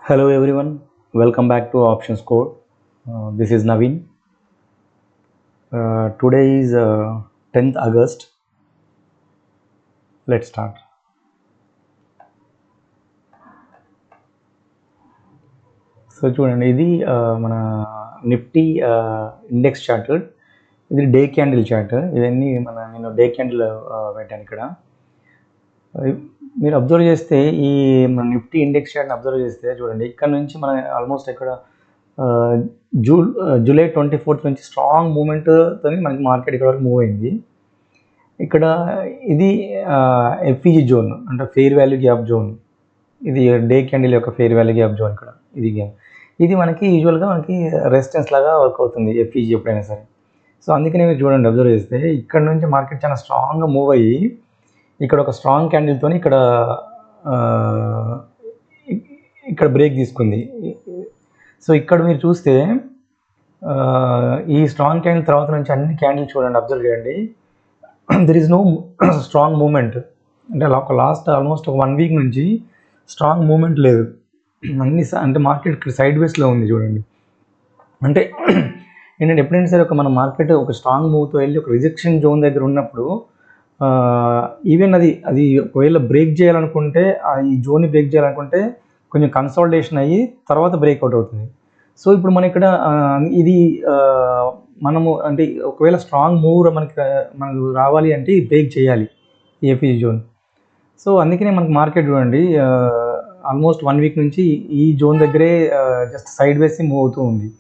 Hello everyone, welcome back to Options Code. This is Naveen. Today is 10th August. Let's start. So చూడండి, ఇది మన Nifty index chart. ఇది day candle chart. ఇవన్నీ నేను day candle పెట్టాను ఇక్కడ. మీరు అబ్జర్వ్ చేస్తే ఈ మన నిఫ్టీ ఇండెక్స్ చార్ట్ని అబ్జర్వ్ చేస్తే చూడండి, ఇక్కడ నుంచి మన ఆల్మోస్ట్ ఇక్కడ జూలై 24th నుంచి స్ట్రాంగ్ మూమెంట్తో మనకి మార్కెట్ ఇక్కడ వరకు మూవ్ అయింది. ఇక్కడ ఇది ఎఫ్ఈజీ జోన్, అంటే ఫెయిర్ వాల్యూ గ్యాప్ జోన్. ఇది డే క్యాండిల్ యొక్క ఫెయిర్ వాల్యూ గ్యాప్ జోన్. ఇక్కడ ఇది మనకి యూజువల్గా మనకి రెసిస్టెన్స్ లాగా వర్క్ అవుతుంది ఎఫ్ఈజీ ఎప్పుడైనా సరే. సో అందుకనే మీరు చూడండి, అబ్జర్వ్ చేస్తే ఇక్కడ నుంచి మార్కెట్ చాలా స్ట్రాంగ్గా మూవ్ అయ్యి ఇక్కడ ఒక స్ట్రాంగ్ క్యాండిల్తో ఇక్కడ బ్రేక్ తీసుకుంది. సో ఇక్కడ మీరు చూస్తే ఈ స్ట్రాంగ్ క్యాండిల్ తర్వాత నుంచి అన్ని క్యాండిల్ చూడండి, అబ్జర్వ్ చేయండి, there is no strong movement. అంటే ఒక లాస్ట్ ఆల్మోస్ట్ ఒక 1 వీక్ నుంచి స్ట్రాంగ్ మూమెంట్ లేదు. అంటే మార్కెట్ ఇక్కడ సైడ్ వేస్లో ఉంది చూడండి. అంటే ఏంటంటే ఎప్పుడైనా సరే మన మార్కెట్ ఒక స్ట్రాంగ్ మూవ్తో వెళ్ళి ఒక రిజెక్షన్ జోన్ దగ్గర ఉన్నప్పుడు ఈవెన్ అది ఒకవేళ బ్రేక్ చేయాలనుకుంటే, ఈ జోన్ని బ్రేక్ చేయాలనుకుంటే కొంచెం కన్సాలిడేషన్ అయ్యి తర్వాత బ్రేక్అవుట్ అవుతుంది. సో ఇప్పుడు మన ఇక్కడ ఇది మనము అంటే ఒకవేళ స్ట్రాంగ్ మూవ్ మనకు రావాలి అంటే బ్రేక్ చేయాలి ఈ ఎఫ్ఈజీ జోన్. సో అందుకనే మనకు మార్కెట్ చూడండి ఆల్మోస్ట్ 1 వీక్ నుంచి ఈ జోన్ దగ్గరే జస్ట్ సైడ్ వేసి మూవ్ అవుతూ ఉంది.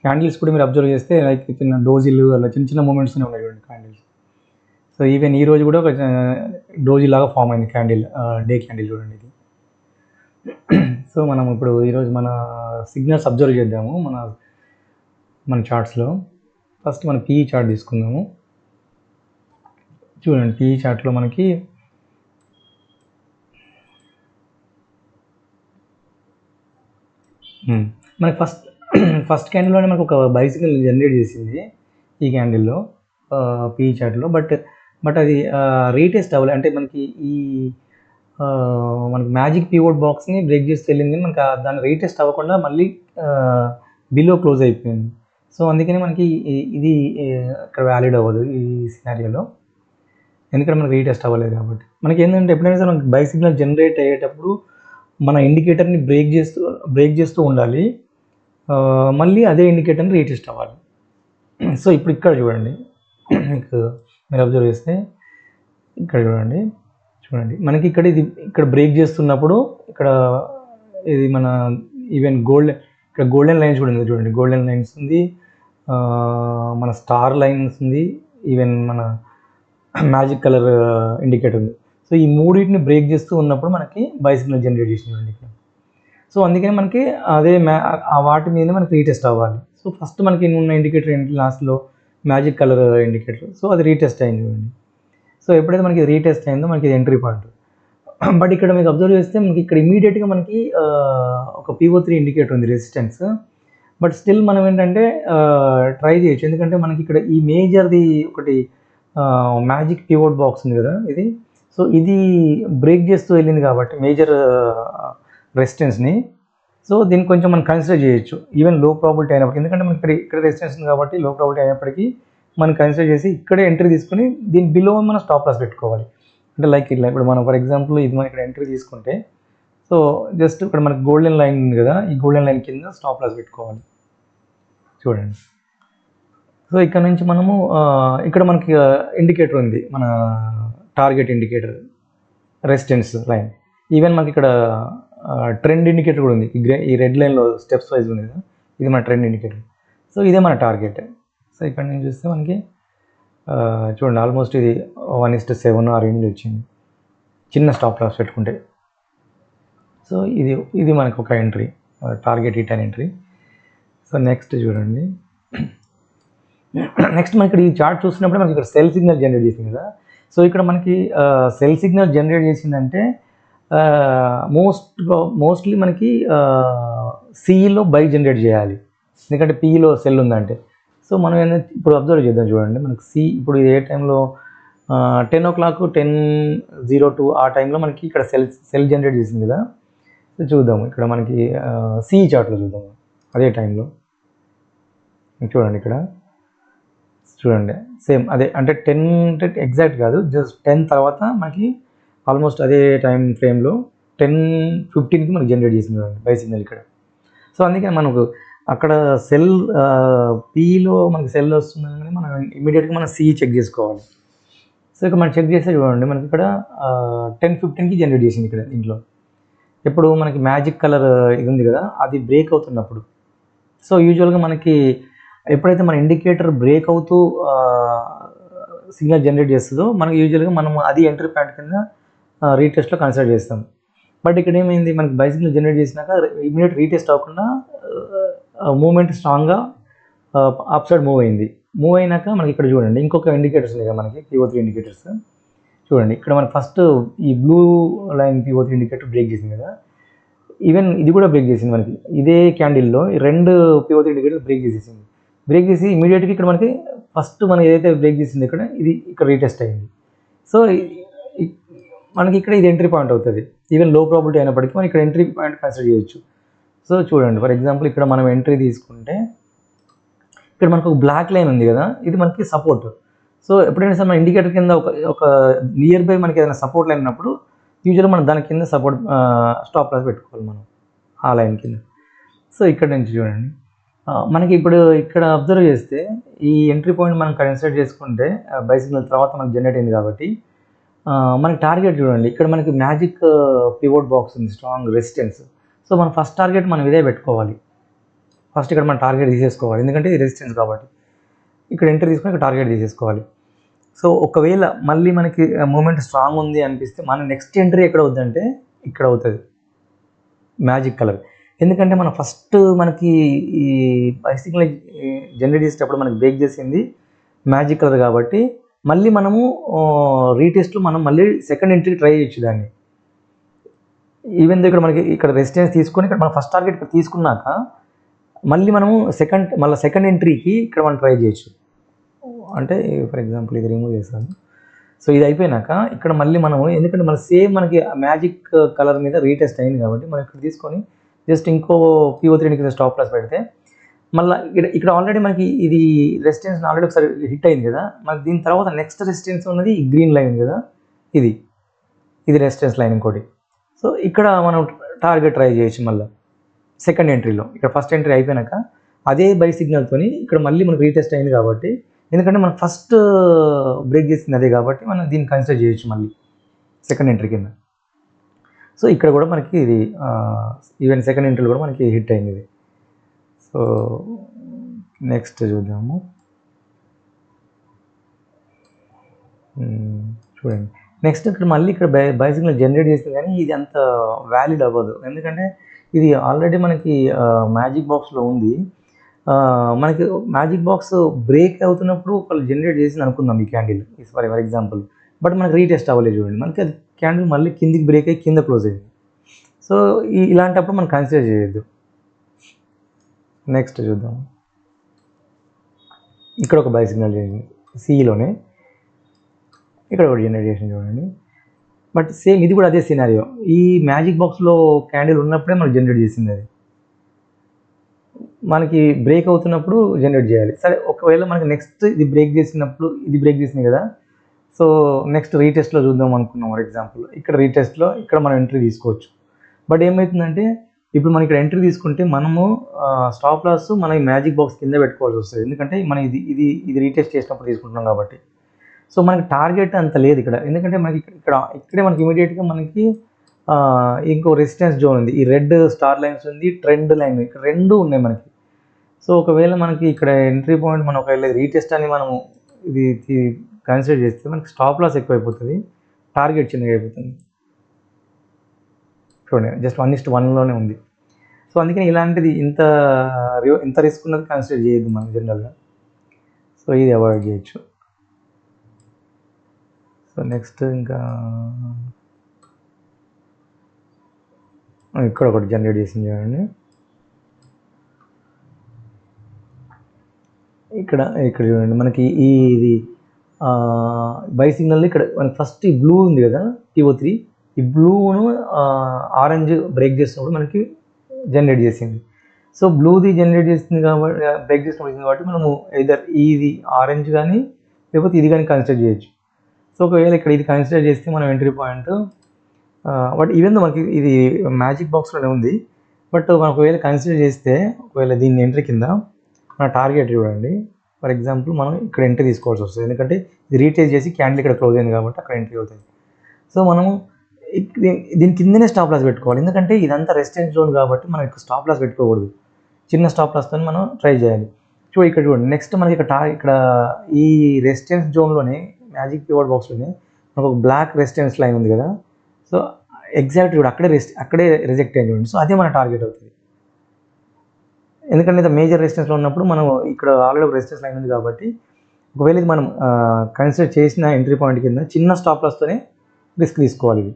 క్యాండిల్స్ కూడా మీరు అబ్జర్వ్ చేస్తే లైక్ చిన్న డోజీలు అలా చిన్న చిన్న మూమెంట్స్నే ఉన్నాయి చూడండి క్యాండిల్స్. సో ఈవెన్ ఈ రోజు కూడా ఒక డోజీ లాగా ఫామ్ అయింది క్యాండిల్, డే క్యాండిల్ చూడండి ఇది. సో మనం ఇప్పుడు ఈరోజు మన సిగ్నల్స్ అబ్జర్వ్ చేద్దాము మన చార్ట్స్లో. ఫస్ట్ మన పిఈ చార్ట్ తీసుకుందాము. చూడండి, పిఈ చార్ట్లో మనకి ఫస్ట్ క్యాండిల్లోనే మనకు ఒక బైసికల్ జనరేట్ చేసింది ఈ క్యాండిల్లో పిఈ చార్ట్లో. బట్ అది రీటెస్ట్ అవ్వాలి. అంటే మనకి మనకి మ్యాజిక్ పివోట్ బాక్స్ని బ్రేక్ చేసి వెళ్ళింది, మనకి దాన్ని రీటెస్ట్ అవ్వకుండా మళ్ళీ బిలో క్లోజ్ అయిపోయింది. సో అందుకని మనకి ఇది ఇక్కడ వ్యాలిడ్ అవ్వదు ఈ సినారియోలో, ఎందుకంటే మనకి రీటెస్ట్ అవ్వలేదు కాబట్టి. మనకి ఏంటంటే ఎప్పుడైనా సరే మనకి బై సిగ్నల్ జనరేట్ అయ్యేటప్పుడు మన ఇండికేటర్ని బ్రేక్ చేస్తూ ఉండాలి, మళ్ళీ అదే ఇండికేటర్ని రీటెస్ట్ అవ్వాలి. సో ఇప్పుడు ఇక్కడ చూడండి, మీకు మీరు అబ్జర్వ్ చేస్తే ఇక్కడ చూడండి మనకి ఇక్కడ బ్రేక్ చేస్తున్నప్పుడు ఇక్కడ ఇది మన ఈవెన్ ఇక్కడ గోల్డెన్ లైన్స్ కూడా ఉంది చూడండి. గోల్డెన్ లైన్స్ ఉంది, మన స్టార్ లైన్స్ ఉంది, ఈవెన్ మన మ్యాజిక్ కలర్ ఇండికేటర్ ఉంది. సో ఈ మూడింటిని బ్రేక్ చేస్తూ ఉన్నప్పుడు మనకి బై సిగ్నల్ జనరేట్ చేసిందండి ఇక్కడ. సో అందుకని మనకి అదే వాటి మీద మనకి రీటెస్ట్ అవ్వాలి. సో ఫస్ట్ మనకి ఉన్న ఇండికేటర్ ఏంటి, లాస్ట్లో మ్యాజిక్ కలర్ ఇండికేటర్. సో అది రీటెస్ట్ అయింది చూడండి. సో ఎప్పుడైతే మనకి రీటెస్ట్ అయిందో మనకి ఇది ఎంట్రీ పాయింట్. బట్ ఇక్కడ మీకు అబ్జర్వ్ చేస్తే మనకి ఇక్కడ ఇమీడియట్గా మనకి ఒక PO3 ఇండికేటర్ ఉంది రెసిస్టెన్స్. బట్ స్టిల్ మనం ఏంటంటే ట్రై చేయొచ్చు, ఎందుకంటే మనకి ఇక్కడ ఈ మేజర్ది ఒకటి మ్యాజిక్ పివోట్ బాక్స్ ఉంది కదా ఇది. సో ఇది బ్రేక్ చేస్తూ వెళ్ళింది కాబట్టి మేజర్ రెసిస్టెన్స్ని. సో దీన్ని కొంచెం మనం కన్సిడర్ చేయొచ్చు ఈవెన్ లో ప్రాబిలిటీ అయినప్పటికీ, ఎందుకంటే మనకి ఇక్కడ రెసిస్టెన్స్ ఉంది కాబట్టి లో ప్రాబిలిటీ అయినప్పటికీ మనం కన్సిడర్ చేసి ఇక్కడే ఎంట్రీ తీసుకుని దీని బిలో మనం స్టాప్ లాస్ పెట్టుకోవాలి. అంటే లైక్ ఇట్లా ఇప్పుడు మనం ఫర్ ఎగ్జాంపుల్ ఇది మనం ఇక్కడ ఎంట్రీ తీసుకుంటే, సో జస్ట్ ఇక్కడ మనకి గోల్డెన్ లైన్ ఉంది కదా, ఈ గోల్డెన్ లైన్ కింద స్టాప్ లాస్ పెట్టుకోవాలి చూడండి. సో ఇక్కడ నుంచి మనము ఇక్కడ మనకి ఇండికేటర్ ఉంది, మన target indicator, resistance line. Even మనకి ఇక్కడ ట్రెండ్ ఇండికేటర్ కూడా ఉంది, ఈ రెడ్ లైన్లో స్టెప్స్ వైజ్ ఉంది కదా, ఇది మన ట్రెండ్ ఇండికేటర్. సో ఇదే మన టార్గెట్. సో ఇక్కడ నుంచి చూస్తే మనకి చూడండి ఆల్మోస్ట్ ఇది 1:7 ఆ రేంజ్ వచ్చింది చిన్న స్టాప్ లాస్ పెట్టుకుంటే. సో ఇది మనకు ఒక entry, target return entry. So next చూడండి, నెక్స్ట్ మనకి ఇక్కడ ఈ చార్ట్ చూసినప్పుడు మనకి ఇక్కడ సెల్ సిగ్నల్ జనరేట్ చేసింది కదా. సో ఇక్కడ మనకి సెల్ సిగ్నల్ జనరేట్ చేసిందంటే మోస్ట్లీ మనకి సిఈలో బై జనరేట్ చేయాలి, ఎందుకంటే పిఈలో సెల్ ఉందంటే. సో మనం ఏంటంటే ఇప్పుడు అబ్జర్వ్ చేద్దాం చూడండి, మనకి ఇప్పుడు ఏ టైంలో 10 o'clock 10:02 ఆ టైంలో మనకి ఇక్కడ సెల్ జనరేట్ చేసింది కదా. చూద్దాము ఇక్కడ మనకి సిఈ చార్ట్లో చూద్దాము అదే టైంలో. చూడండి ఇక్కడ చూడండి సేమ్ అదే, అంటే 10 అంటే ఎగ్జాక్ట్ కాదు, జస్ట్ 10 తర్వాత మనకి ఆల్మోస్ట్ అదే టైం ఫ్రేమ్లో 10:15కి మనకి జనరేట్ చేసింది చూడండి బై సిగ్నల్ ఇక్కడ. సో అందుకే మనకు అక్కడ సెల్ పీలో మనకి సెల్ వస్తుందని మనం ఇమీడియట్గా మనం సిఈ చెక్ చేసుకోవాలి. సో ఇక్కడ మనం చెక్ చేస్తే చూడండి మనకి ఇక్కడ 10:15కి జనరేట్ చేసింది ఇక్కడ ఇంట్లో. ఇప్పుడు మనకి మ్యాజిక్ కలర్ ఇది ఉంది కదా, అది బ్రేక్ అవుతున్నప్పుడు. సో యూజువల్గా మనకి ఎప్పుడైతే మన ఇండికేటర్ బ్రేక్ అవుతూ సిగ్నల్ జనరేట్ చేస్తుందో మనకి యూజువల్గా మనం అది ఎంట్రీ పాయింట్ కింద రీటెస్ట్లో కన్సిడర్ చేస్తాం. బట్ ఇక్కడ ఏమైంది, మనకి బై సిగ్నల్ జనరేట్ చేసినాక ఇమీడియట్ రీటెస్ట్ అవ్వకుండా మూమెంట్ స్ట్రాంగ్గా అప్ సైడ్ మూవ్ అయింది. మూవ్ అయినాక మనకి ఇక్కడ చూడండి ఇంకొక ఇండికేటర్స్ ఉన్నాయి కదా మనకి PO3 ఇండికేటర్స్. చూడండి ఇక్కడ మనకి ఫస్ట్ ఈ blue line PO3 indicator break చేసింది కదా, ఈవెన్ ఇది కూడా బ్రేక్ చేసింది మనకి. ఇదే క్యాండిల్లో 2 PO3 ఇండికేటర్స్ బ్రేక్ చేసేసింది. బ్రేక్ చేసి ఇమీడియట్గా ఇక్కడ మనకి ఫస్ట్ మనం ఏదైతే బ్రేక్ చేసింది ఇక్కడ ఇది ఇక్కడ రీటెస్ట్ అయింది. సో మనకి ఇక్కడ ఇది ఎంట్రీ పాయింట్ అవుతుంది. ఈవెన్ లో ప్రాబిలిటీ అయినప్పటికీ మనం ఇక్కడ ఎంట్రీ పాయింట్ కన్సిడర్ చేయొచ్చు. సో చూడండి ఫర్ ఎగ్జాంపుల్ ఇక్కడ మనం ఎంట్రీ తీసుకుంటే ఇక్కడ మనకు ఒక బ్లాక్ లైన్ ఉంది కదా, ఇది మనకి సపోర్ట్. సో ఎప్పుడైనా సరే మన ఇండికేటర్ కింద ఒక నియర్ బై మనకి ఏదైనా సపోర్ట్ లైన్ ఉన్నప్పుడు యూజువల్గా మనం దాని కింద సపోర్ట్ స్టాప్ లాస్ పెట్టుకోవాలి మనం ఆ లైన్ కింద. సో ఇక్కడ నుంచి చూడండి మనకి ఇప్పుడు ఇక్కడ అబ్జర్వ్ చేస్తే ఈ ఎంట్రీ పాయింట్ మనం కన్సిడర్ చేసుకుంటే బై సిగ్నల్ తర్వాత మనకి జనరేట్ అయింది కాబట్టి మనకి టార్గెట్ చూడండి ఇక్కడ మనకి మ్యాజిక్ పివోట్ బాక్స్ ఉంది, స్ట్రాంగ్ రెసిస్టెన్స్. సో మన ఫస్ట్ టార్గెట్ మనం ఇదే పెట్టుకోవాలి. ఫస్ట్ ఇక్కడ మన టార్గెట్ తీసేసుకోవాలి, ఎందుకంటే ఇది రెసిస్టెన్స్ కాబట్టి. ఇక్కడ ఎంట్రీ తీసుకొని ఇక్కడ టార్గెట్ తీసేసుకోవాలి. సో ఒకవేళ మళ్ళీ మనకి మూమెంట్ స్ట్రాంగ్ ఉంది అనిపిస్తే మన నెక్స్ట్ ఎంట్రీ ఎక్కడ అవుతుందంటే ఇక్కడ అవుతుంది మ్యాజిక్ కలర్. ఎందుకంటే మనం ఫస్ట్ మనకి ఈ బై సిగ్నల్ జనరేట్ చేసేటప్పుడు మనకి బ్రేక్ చేసింది మ్యాజిక్ కలర్ కాబట్టి మళ్ళీ మనము రీటెస్ట్లో మనం మళ్ళీ సెకండ్ ఎంట్రీ ట్రై చేయొచ్చు దాన్ని. ఈవెన్ ఇక్కడ మనకి ఇక్కడ రెసిస్టెన్స్ తీసుకొని ఇక్కడ మనం ఫస్ట్ టార్గెట్ ఇక్కడ తీసుకున్నాక మళ్ళీ మనము సెకండ్ ఎంట్రీకి ఇక్కడ మనం ట్రై చేయొచ్చు. అంటే ఫర్ ఎగ్జాంపుల్ ఇది రిమూవ్ చేస్తాను. సో ఇది అయిపోయినాక ఇక్కడ మళ్ళీ మనము, ఎందుకంటే మన సేమ్ మనకి మ్యాజిక్ కలర్ మీద రీటెస్ట్ అయింది కాబట్టి మనం ఇక్కడ తీసుకొని జస్ట్ ఇంకో PO3 కింద స్టాప్ లాస్ పెడితే మళ్ళీ ఇక్కడ ఆల్రెడీ మనకి ఇది రెసిస్టెన్స్ ఆల్రెడీ ఒకసారి హిట్ అయింది కదా, మనకి దీని తర్వాత నెక్స్ట్ రెసిస్టెన్స్ ఉన్నది ఈ గ్రీన్ లైన్ కదా, ఇది రెసిస్టెన్స్ లైన్ ఇంకోటి. సో ఇక్కడ మనం టార్గెట్ ట్రై చేయొచ్చు మళ్ళీ సెకండ్ ఎంట్రీలో. ఇక్కడ ఫస్ట్ ఎంట్రీ అయిపోయినాక అదే బై సిగ్నల్తోని ఇక్కడ మళ్ళీ మనకు రీటెస్ట్ అయింది కాబట్టి, ఎందుకంటే మనం ఫస్ట్ బ్రేక్ చేసింది అదే కాబట్టి మనం దీన్ని కన్సిడర్ చేయొచ్చు మళ్ళీ సెకండ్ ఎంట్రీ కింద. సో ఇక్కడ కూడా మనకి ఇది ఈవెన్ సెకండ్ ఎంట్రీలో కూడా మనకి హిట్ అయింది ఇది. సో నెక్స్ట్ చూద్దాము. చూడండి నెక్స్ట్ ఇక్కడ మళ్ళీ ఇక్కడ బై సిగ్నల్ జనరేట్ చేసింది కానీ ఇది అంత వ్యాలిడ్ అవ్వదు, ఎందుకంటే ఇది ఆల్రెడీ మనకి మ్యాజిక్ బాక్స్లో ఉంది. మనకి మ్యాజిక్ బాక్స్ బ్రేక్ అవుతున్నప్పుడు వాళ్ళు జనరేట్ చేసింది అనుకుందాం ఈ క్యాండిల్ ఫర్ ఎగ్జాంపుల్, బట్ మనకి రీటెస్ట్ అవ్వలేదు చూడండి, మనకి అది క్యాండిల్ మళ్ళీ కిందికి బ్రేక్ అయ్యి కింద క్లోజ్ అయింది. సో ఇలాంటప్పుడు మనం కన్సిడర్ చేయొద్దు. నెక్స్ట్ చూద్దాం. ఇక్కడ ఒక బై సిగ్నల్ చేయండి సిఈలోనే, ఇక్కడ ఒక జనరేట్ చేసింది చూడండి. బట్ సేమ్ ఇది కూడా అదే సినారియో, ఈ మ్యాజిక్ బాక్స్లో క్యాండిల్ ఉన్నప్పుడే మనకు జనరేట్ చేసింది, అది మనకి బ్రేక్ అవుతున్నప్పుడు జనరేట్ చేయాలి. సరే ఒకవేళ మనకి నెక్స్ట్ ఇది బ్రేక్ చేసినప్పుడు ఇది బ్రేక్ చేసింది కదా, సో నెక్స్ట్ రీటెస్ట్లో చూద్దాం అనుకున్నాం ఫర్ ఎగ్జాంపుల్. ఇక్కడ రీటెస్ట్లో ఇక్కడ మనం ఎంట్రీ తీసుకోవచ్చు. బట్ ఏమవుతుందంటే ఇప్పుడు మనం ఇక్కడ ఎంట్రీ తీసుకుంటే మనము స్టాప్ లాస్ మన ఈ మ్యాజిక్ బాక్స్ కింద పెట్టుకోవాల్సి వస్తుంది, ఎందుకంటే మనం ఇది రీటెస్ట్ చేసినప్పుడు తీసుకుంటున్నాం కాబట్టి. సో మనకి టార్గెట్ అంత లేదు ఇక్కడ, ఎందుకంటే మనకి ఇక్కడే మనకి ఇమీడియట్గా మనకి ఇంకో రెసిస్టెన్స్ జోన్ ఉంది, ఈ రెడ్ స్టార్ లైన్స్ ఉంది, ట్రెండ్ లైన్, ఇక్కడ రెండు ఉన్నాయి మనకి. సో ఒకవేళ మనకి ఇక్కడ ఎంట్రీ పాయింట్ మనం ఒకవేళ రీటెస్ట్ అని మనము ఇది కన్సిడర్ చేస్తే మనకి స్టాప్ లాస్ ఎక్కువైపోతుంది, టార్గెట్ చిన్నగా అయిపోతుంది. చూడండి జస్ట్ 1:1లోనే ఉంది. సో అందుకని ఇలాంటిది ఇంత రిస్క్ ఉన్నది కన్సిడర్ చేయొద్దు మనం జనరల్గా. సో ఇది అవాయిడ్ చేయొచ్చు. సో నెక్స్ట్ ఇంకా ఇక్కడ ఒకటి జనరేట్ చేసింది చూడండి. ఇక్కడ చూడండి మనకి ఇది బై సిగ్నల్ ఇక్కడ మనకి ఫస్ట్ ఈ బ్లూ ఉంది కదా PO3, ఈ బ్లూను ఆరెంజ్ బ్రేక్ చేసినప్పుడు మనకి జనరేట్ చేసింది. సో బ్లూది జనరేట్ చేసింది కాబట్టి బ్రేక్ చేసినప్పుడు కాబట్టి మనము ఎయిదర్ ఇది ఆరెంజ్ కానీ లేకపోతే ఇది కానీ కన్సిడర్ చేయొచ్చు. సో ఒకవేళ ఇక్కడ ఇది కన్సిడర్ చేస్తే మనం ఎంట్రీ పాయింట్ బట్ ఈవెన్ మనకి ఇది మ్యాజిక్ బాక్స్లోనే ఉంది. బట్ మనం ఒకవేళ కన్సిడర్ చేస్తే ఒకవేళ దీన్ని ఎంట్రీ కింద మన టార్గెట్ చూడండి. ఫర్ ఎగ్జాంపుల్ మనం ఇక్కడ ఎంట్రీ తీసుకోవాల్సి వస్తుంది, ఎందుకంటే ఇది రీటేజ్ చేసి క్యాండిల్ ఇక్కడ క్లోజ్ అయింది కాబట్టి అక్కడ ఎంట్రీ అవుతుంది. సో మనము దీని కిందనే స్టాప్ లాస్ పెట్టుకోవాలి, ఎందుకంటే ఇదంతా రెసిస్టెన్స్ జోన్ కాబట్టి మనం ఇక్కడ స్టాప్ లాస్ పెట్టుకోకూడదు. చిన్న స్టాప్ లాస్తో మనం ట్రై చేయాలి. ఇక్కడ చూడండి, నెక్స్ట్ మనకి ఇక్కడ ఈ రెసిస్టెన్స్ జోన్లోనే మ్యాజిక్ పివట్ బాక్స్లోనే మనకు ఒక బ్లాక్ రెసిస్టెన్స్ లైన్ ఉంది కదా. సో ఎగ్జాక్ట్ చూడు అక్కడే రిజెక్ట్ అయ్యింది చూడండి. సో అదే మన టార్గెట్ అవుతుంది, ఎందుకంటే మేజర్ రెసిస్టెన్స్లో ఉన్నప్పుడు మనం ఇక్కడ ఆల్రెడీ ఒక రెసిస్టెన్స్ లైన్ ఉంది కాబట్టి ఒకవేళ ఇది మనం కన్సిడర్ చేసిన ఎంట్రీ పాయింట్ కింద చిన్న స్టాప్ లాస్తోనే రిస్క్ తీసుకోవాలి ఇది.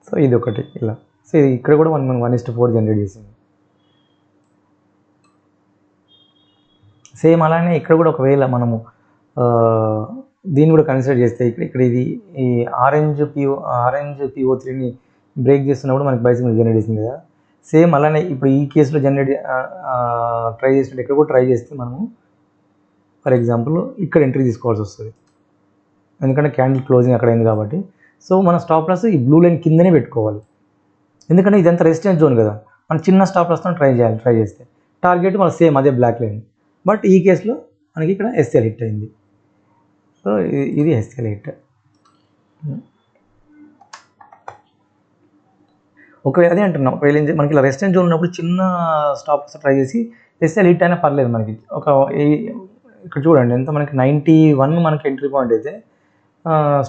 సో ఇది ఒకటి ఇలా. సో ఇది ఇక్కడ కూడా మనం 1:4 జనరేట్ చేసింది. సేమ్ అలానే ఇక్కడ కూడా ఒకవేళ మనము దీన్ని కూడా కన్సిడర్ చేస్తే ఇక్కడ ఇది ఈ ఆరెంజ్ PO3ని బ్రేక్ చేస్తున్నప్పుడు మనకి బై సిగ్నల్ జనరేట్ చేసింది కదా. సేమ్ అలానే ఇప్పుడు ఈ కేసులో ట్రై చేసినట్టు ఇక్కడ కూడా ట్రై చేస్తే మనము ఫర్ ఎగ్జాంపుల్ ఇక్కడ ఎంట్రీ తీసుకోవాల్సి వస్తుంది, ఎందుకంటే క్యాండిల్ క్లోజింగ్ అక్కడ అయింది కాబట్టి. సో మన స్టాప్ లాస్ ఈ బ్లూ లైన్ కిందనే పెట్టుకోవాలి, ఎందుకంటే ఇదంతా రెసిస్టెన్స్ జోన్ కదా. మనం చిన్న స్టాప్ లాస్తో ట్రై చేస్తే టార్గెట్ మన సేమ్ అదే బ్లాక్ లైన్. బట్ ఈ కేసులో మనకి ఇక్కడ SL హిట్ అయింది. సో ఇది SL హిట్. ఒకవేళ అదే అంటున్నాం, ఒకవేళ మనకి ఇలా రెసిస్టెన్స్ జోన్ ఉన్నప్పుడు చిన్న స్టాప్స్ ట్రై చేసి SL హిట్ అయినా పర్లేదు మనకి. ఇక్కడ చూడండి ఎంత మనకి 91 మనకి ఎంట్రీ పాయింట్ అయితే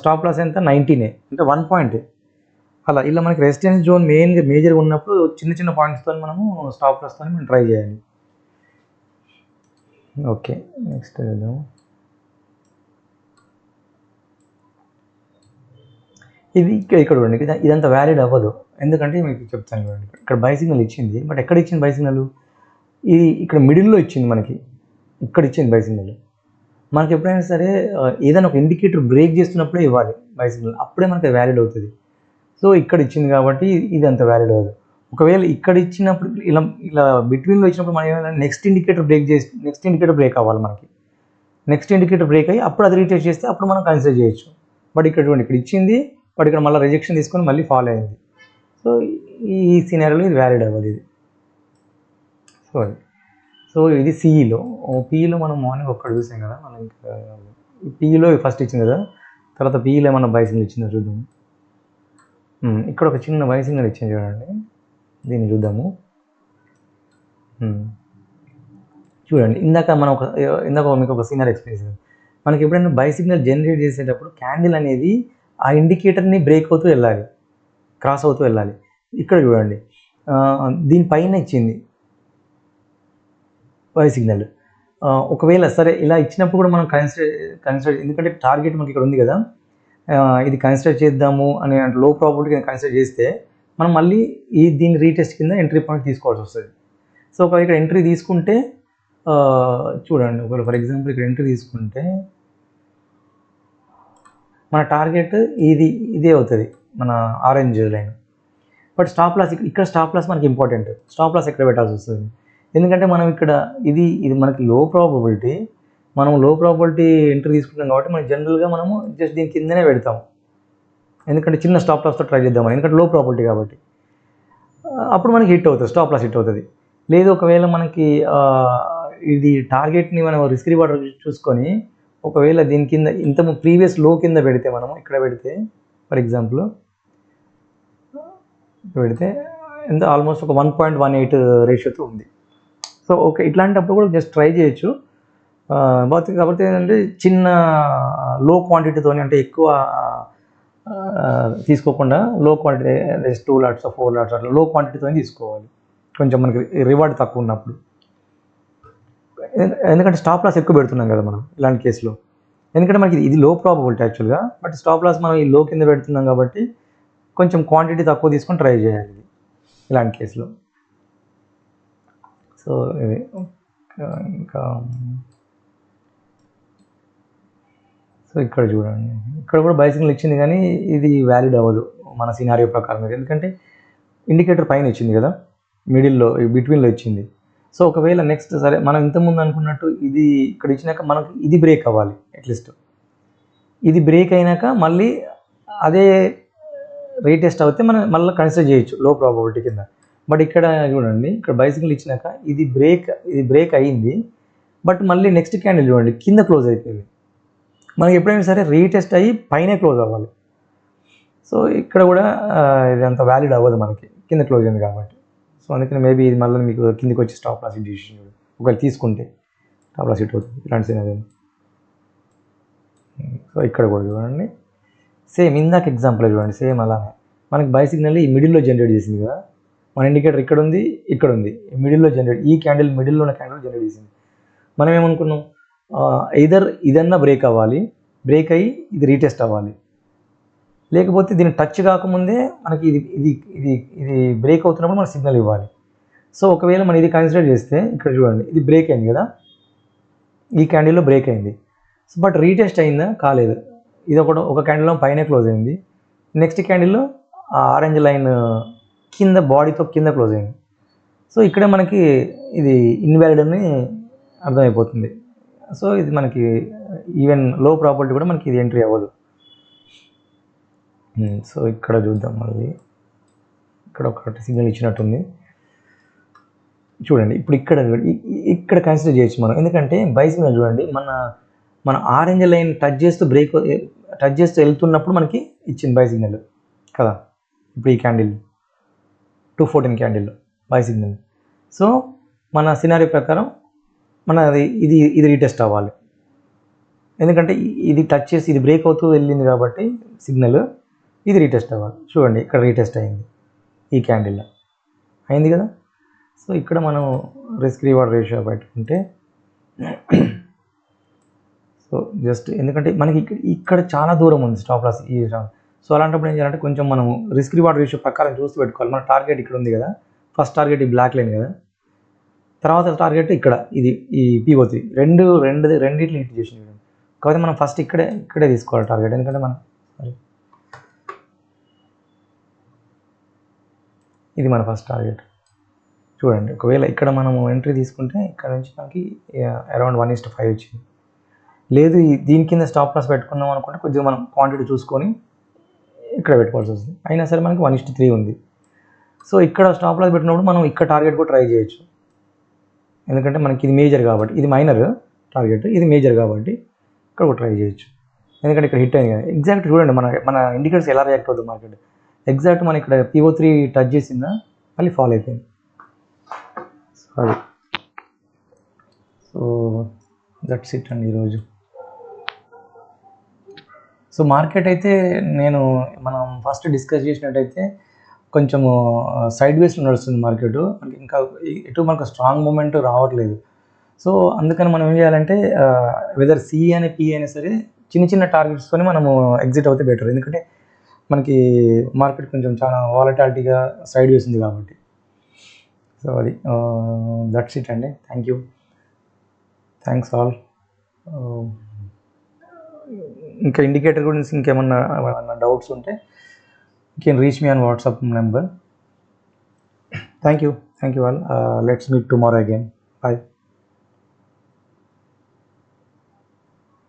స్టాప్ లాస్ ఎంత 19, అంటే 1 పాయింట్. అలా ఇలా మనకి రెసిస్టెన్స్ జోన్ మేజర్గా ఉన్నప్పుడు చిన్న పాయింట్స్తో మనము స్టాప్ లాస్తో మనం ట్రై చేయాలి. ఓకే, నెక్స్ట్ వెళ్దాం. ఇది ఇక్కడ చూడండి, ఇదంతా వ్యాలిడ్ అవ్వదు, ఎందుకంటే మీకు చెప్తాను చూడండి. ఇక్కడ బై సిగ్నల్ ఇచ్చింది, బట్ ఎక్కడ ఇచ్చింది బై సిగ్నల్? ఇది ఇక్కడ మిడిల్లో ఇచ్చింది మనకి, ఇక్కడ ఇచ్చింది బై సిగ్నల్. మనకి ఎప్పుడైనా సరే ఏదైనా ఒక ఇండికేటర్ బ్రేక్ చేస్తున్నప్పుడే ఇవ్వాలి బై సిగ్నల్, అప్పుడే మనకి వ్యాలిడ్ అవుతుంది. సో ఇక్కడ ఇచ్చింది కాబట్టి ఇది అంత వ్యాలిడ్ అవ్వదు. ఒకవేళ ఇక్కడ ఇచ్చినప్పుడు ఇలా బిట్వీన్లో ఇచ్చినప్పుడు మనం ఏమైనా నెక్స్ట్ ఇండికేటర్ బ్రేక్ అవ్వాలి మనకి. నెక్స్ట్ ఇండికేటర్ బ్రేక్ అయ్యి అప్పుడు అది రీటెస్ట్ చేస్తే అప్పుడు మనం కన్సిడర్ చేయొచ్చు. బట్ ఇక్కడ ఇచ్చింది, బట్ ఇక్కడ మళ్ళీ రిజెక్షన్ తీసుకొని మళ్ళీ ఫాలో అయింది. సో ఈ సినారియోలో ఇది వ్యాలిడ్ అవ్వదు ఇది. సో ఇది పిఈలో మనం మార్నింగ్ ఒక్కడ చూసాం కదా. మనం ఇంకా పిఈలో ఫస్ట్ ఇచ్చింది కదా, తర్వాత పిఈలో ఏమన్నా బై సిగ్నల్ ఇచ్చిందో చూద్దాం. ఇక్కడ ఒక చిన్న బై సిగ్నల్ ఇచ్చింది చూడండి, దీన్ని చూద్దాము. చూడండి, ఇందాక మీకు ఒక సిగ్నల్ ఎక్స్పీరియన్స్. మనకి ఎప్పుడైనా బై సిగ్నల్ జనరేట్ చేసేటప్పుడు క్యాండిల్ అనేది ఆ ఇండికేటర్ని బ్రేక్ అవుతూ వెళ్ళాలి, క్రాస్ అవుతూ వెళ్ళాలి. ఇక్కడ చూడండి, దీనిపైన ఇచ్చింది బై సిగ్నల్. ఒకవేళ సరే ఇలా ఇచ్చినప్పుడు కూడా మనం కన్సిడర్ ఎందుకంటే టార్గెట్ మనకి ఇక్కడ ఉంది కదా, ఇది కన్సిడర్ చేద్దాము అని లో ప్రాబిలిటీ కన్సిడర్ చేస్తే మనం మళ్ళీ దీని రీటెస్ట్ కింద ఎంట్రీ పాయింట్ తీసుకోవాల్సి వస్తుంది. సో ఒకవేళ ఇక్కడ ఎంట్రీ తీసుకుంటే చూడండి, ఒకవేళ ఫర్ ఎగ్జాంపుల్ ఇక్కడ ఎంట్రీ తీసుకుంటే మన టార్గెట్ ఇదే అవుతుంది, మన orange line. But stop loss ఇక్కడ స్టాప్ లాస్ మనకి ఇంపార్టెంట్. స్టాప్ లాస్ ఎక్కడ పెట్టాల్సి వస్తుంది, ఎందుకంటే మనం ఇక్కడ ఇది మనకి లో ప్రాబబిలిటీ, మనం లో ప్రాబబిలిటీ ఎంట్రీ తీసుకుంటాం కాబట్టి మనం జనరల్గా మనము జస్ట్ దీని కిందనే పెడతాం, ఎందుకంటే చిన్న స్టాప్ లాస్తో ట్రై చేద్దాం, ఎందుకంటే లో ప్రాబబిలిటీ కాబట్టి. అప్పుడు మనకి హిట్ అవుతుంది, స్టాప్ లాస్ హిట్ అవుతుంది. లేదు ఒకవేళ మనకి ఇది టార్గెట్ని మనం రిస్క్ రివార్డ్ చూసుకొని ఒకవేళ దీని కింద ప్రీవియస్ లో కింద పెడితే, మనము ఇక్కడ పెడితే ఫర్ ఎగ్జాంపుల్ పెడితే ఎంత ఆల్మోస్ట్ ఒక 1.18 రేషియోతో ఉంది. సో ఓకే, ఇట్లాంటప్పుడు కూడా జస్ట్ ట్రై చేయొచ్చు. కాబట్టి ఏంటంటే చిన్న లో క్వాంటిటీతో, అంటే ఎక్కువ తీసుకోకుండా లో క్వాంటిటీ 2 లాట్స్ 4 లాట్స్ అట్లా లో క్వాంటిటీతో తీసుకోవాలి, కొంచెం మనకి రివార్డ్ తక్కువ ఉన్నప్పుడు. ఎందుకంటే స్టాప్ లాస్ ఎక్కువ పెడుతున్నాం కదా మనం ఇలాంటి కేసులో, ఎందుకంటే మనకి ఇది లో ప్రాబబిలిటీ యాక్చువల్గా, బట్ స్టాప్ లాస్ మనం ఈ లో కింద పెడుతున్నాం కాబట్టి కొంచెం క్వాంటిటీ తక్కువ తీసుకొని ట్రై చేయాలి ఇలాంటి కేసులో. సో ఇది ఇంకా సో ఇక్కడ చూడండి, ఇక్కడ కూడా బై సిగ్నల్ ఇచ్చింది కానీ ఇది వ్యాలిడ్ అవ్వదు. మన సినారియో ప్రకారం అయితే. ఎందుకంటే ఇండికేటర్ పైన ఇచ్చింది కదా, మిడిల్లో బిట్వీన్లో ఇచ్చింది. సో ఒకవేళ నెక్స్ట్ సరే మనం ఇంతకుముందు అనుకున్నట్టు ఇది ఇక్కడ ఇచ్చినాక మనకు ఇది బ్రేక్ అవ్వాలి అట్లీస్ట్. ఇది బ్రేక్ అయినాక మళ్ళీ అదే రీటెస్ట్ అవుతే మనం మళ్ళీ కన్సిడర్ చేయొచ్చు లో ప్రాబబిలిటీ కింద. బట్ ఇక్కడ చూడండి, ఇక్కడ బై సిగ్నల్ ఇచ్చినాక ఇది బ్రేక్ అయ్యింది, బట్ మళ్ళీ నెక్స్ట్ క్యాండిల్ చూడండి కింద క్లోజ్ అయిపోయింది. మనకి ఎప్పుడైనా సరే రీటెస్ట్ అయ్యి పైనే క్లోజ్ అవ్వాలి. సో ఇక్కడ కూడా ఇది అంత వ్యాలిడ్ అవ్వదు మనకి, కింద క్లోజ్ అయింది కాబట్టి. సో అందుకని మేబీ ఇది మళ్ళీ మీకు కిందకి వచ్చి స్టాప్ లాస్ హిట్ డిసిషన్ ఒకవేళ తీసుకుంటే స్టాప్ లాస్ హిట్ అవుతుంది ఇలాంటి సినారియో. సో ఇక్కడ కూడా చూడండి సేమ్ ఇందాక ఎగ్జాంపుల్ చూడండి, సేమ్ అలానే మనకి బై సిగ్నల్ ఈ మిడిల్లో జనరేట్ చేసింది కదా, మన ఇండికేటర్ ఇక్కడ ఉంది, ఇక్కడ ఉంది, మిడిల్లో జనరేట్, ఈ క్యాండిల్ మిడిల్లో ఉన్న క్యాండిల్ జనరేట్ చేసింది. మనం ఏమనుకున్నాం, ఎయిదర్ ఇదన్నా బ్రేక్ అవ్వాలి, బ్రేక్ అయ్యి ఇది రీటెస్ట్ అవ్వాలి, లేకపోతే దీన్ని టచ్ కాకముందే మనకి ఇది ఇది ఇది ఇది బ్రేక్ అవుతున్నప్పుడు మనకు సిగ్నల్ ఇవ్వాలి. సో ఒకవేళ మనం ఇది కన్సిడర్ చేస్తే ఇక్కడ చూడండి ఇది బ్రేక్ అయింది కదా, ఈ క్యాండిల్లో బ్రేక్ అయింది. సో బట్ రీటెస్ట్ అయిందా, కాలేదు. ఇది ఒక క్యాండిల్లో పైన క్లోజ్ అయింది, నెక్స్ట్ క్యాండిల్లో ఆరెంజ్ లైన్ కింద బాడీతో కింద క్లోజ్ అయింది. సో ఇక్కడే మనకి ఇది ఇన్వాలిడ్ అని అర్థమైపోతుంది. సో ఇది మనకి ఈవెన్ లో ప్రాపర్టీ కూడా మనకి ఇది ఎంట్రీ అవ్వదు. సో ఇక్కడ చూద్దాం, మళ్ళీ ఇక్కడ ఒకటి సిగ్నల్ ఇచ్చినట్టుంది చూడండి. ఇప్పుడు ఇక్కడ కన్సిడర్ చేయొచ్చు మనం, ఎందుకంటే బై సిగ్నల్ చూడండి మన ఆరెంజ్ లైన్ టచ్ చేస్తూ వెళ్తున్నప్పుడు మనకి ఇచ్చింది బై సిగ్నల్ కదా. ఇప్పుడు ఈ candle 214 candle by signal. So మన సినారీ ప్రకారం ఇది రీటెస్ట్ అవ్వాలి, ఎందుకంటే ఇది టచ్ చేసి ఇది బ్రేక్ అవుతూ వెళ్ళింది కాబట్టి సిగ్నల్ ఇది రీటెస్ట్ అవ్వాలి. చూడండి ఇక్కడ రీటెస్ట్ అయింది, ఈ క్యాండిల్లో అయింది కదా. సో ఇక్కడ మనం రిస్క్ రివార్డ్ రేషియో పెట్టుకుంటే, సో జస్ట్ ఎందుకంటే మనకి ఇక్కడ చాలా దూరం ఉంది స్టాప్ లాస్ ఈ. సో అలాంటప్పుడు ఏం చేయాలంటే కొంచెం మనం రిస్క్ రివార్డ్ రేషియో ప్రకారం చూస్తూ పెట్టుకోవాలి. మన టార్గెట్ ఇక్కడ ఉంది కదా, ఫస్ట్ టార్గెట్ ఈ బ్లాక్ లైన్ కదా, తర్వాత టార్గెట్ ఇక్కడ ఇది ఈ PO3 రెండిట్లు హిట్ చేసింది. కాకపోతే మనం ఫస్ట్ ఇక్కడే తీసుకోవాలి టార్గెట్, ఎందుకంటే మనం ఇది మన ఫస్ట్ టార్గెట్. చూడండి ఒకవేళ ఇక్కడ మనము ఎంట్రీ తీసుకుంటే ఇక్కడ నుంచి మనకి అరౌండ్ 1:5 వచ్చింది. లేదు దీని కింద స్టాప్ లాస్ పెట్టుకుందాం అనుకుంటే కొద్దిగా మనం క్వాంటిటీ చూసుకొని ఇక్కడ పెట్టుకోవాల్సి వస్తుంది. అయినా సరే మనకి 1:3 ఉంది. సో ఇక్కడ స్టాప్ లాస్ పెట్టినప్పుడు మనం ఇక్కడ టార్గెట్ కూడా ట్రై చేయొచ్చు, ఎందుకంటే మనకి ఇది మేజర్ కాబట్టి, ఇది మైనర్ టార్గెట్, ఇది మేజర్ కాబట్టి ఇక్కడ కూడా ట్రై చేయొచ్చు, ఎందుకంటే ఇక్కడ హిట్ అయింది కదా. ఎగ్జాక్ట్ చూడండి మన ఇండికేటర్స్ ఎలా రియాక్ట్ అవుతుంది మార్కెట్. ఎగ్జాక్ట్ మనం ఇక్కడ PO3 టచ్ చేసిందా మళ్ళీ ఫాల్ అయిపోయింది. సారీ. సో దట్స్ ఇట్ అండి ఈరోజు. సో మార్కెట్ అయితే మనం ఫస్ట్ డిస్కస్ చేసినట్టయితే కొంచెము సైడ్ వేస్లో నడుస్తుంది మార్కెట్, అంటే ఇంకా ఎటు మనకు స్ట్రాంగ్ మూమెంట్ రావట్లేదు. సో అందుకని మనం ఏం చేయాలంటే వెదర్ C అని P అయినా సరే చిన్న టార్గెట్స్తో మనము ఎగ్జిట్ అవుతే బెటర్, ఎందుకంటే మనకి మార్కెట్ కొంచెం చాలా వాలటాలిటీగా సైడ్ వేస్ ఉంది కాబట్టి. సో అది దట్స్ ఇట్ అండి. Thanks all. ఇంకా ఇండికేటర్ గురించి ఇంకేమన్నా డౌట్స్ ఉంటే you can reach me on WhatsApp number. Thank you all. Let's meet tomorrow again. Bye.